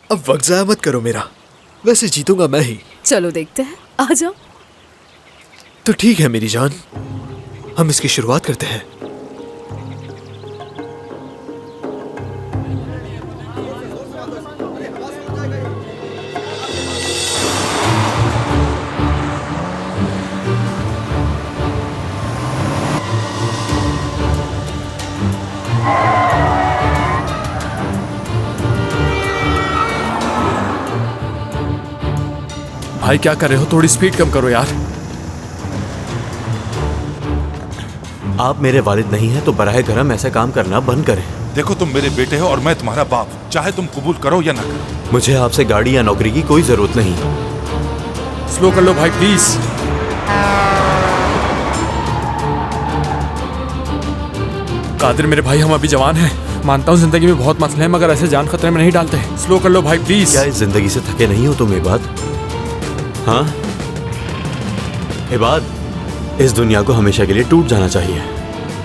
अब वक्त ज़ाया मत करो मेरा, वैसे जीतूंगा मैं ही। चलो देखते हैं, आ जाओ। तो ठीक है मेरी जान, हम इसकी शुरुआत करते हैं। भाई क्या कर रहे हो? थोड़ी स्पीड कम करो यार। आप मेरे वालिद नहीं हैं तो बराह करम ऐसा काम करना बंद करें। देखो तुम मेरे बेटे हो और मैं तुम्हारा बाप, चाहे तुम कबूल करो या ना करो। मुझे आपसे गाड़ी या नौकरी की कोई जरूरत नहीं। स्लो कर लो भाई प्लीज। कादिर मेरे भाई, हम अभी जवान हैं, मानता हूँ जिंदगी में बहुत मसले हैं, मगर ऐसे जान खतरे में नहीं डालते। स्लो कर लो भाई प्लीज। क्या इस जिंदगी से थके नहीं हो तुम इबाद? हाँ इबाद, इस दुनिया को हमेशा के लिए टूट जाना चाहिए।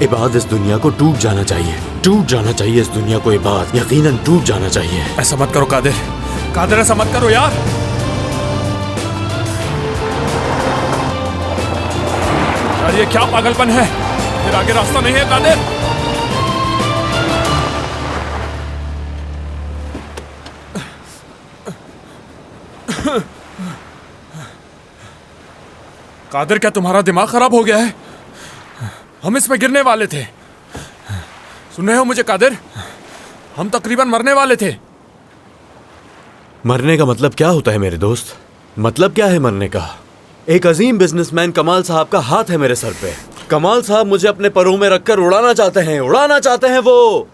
इबाद, इस दुनिया को टूट जाना चाहिए, टूट जाना चाहिए इस दुनिया को। इबाद, यकीनन टूट जाना चाहिए। ऐसा मत करो कादिर, कादिर ऐसा मत करो यार। यार ये क्या पागलपन है, फिर आगे रास्ता नहीं है कादिर। कादिर क्या तुम्हारा दिमाग खराब हो गया है? हम इसमें गिरने वाले थे, सुन रहे हो मुझे कादिर? हम तकरीबन मरने वाले थे। मरने का मतलब क्या होता है मेरे दोस्त? मतलब क्या है मरने का? एक अजीम बिजनेसमैन कमाल साहब का हाथ है मेरे सर पे। कमाल साहब मुझे अपने परों में रखकर उड़ाना चाहते हैं, उड़ाना चाहते हैं वो।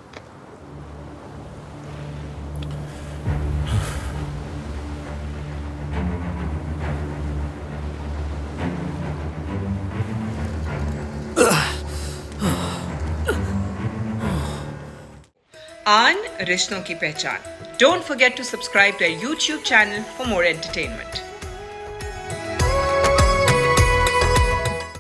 आन रिश्तों की पहचान। Don't forget to subscribe to our YouTube channel for more entertainment.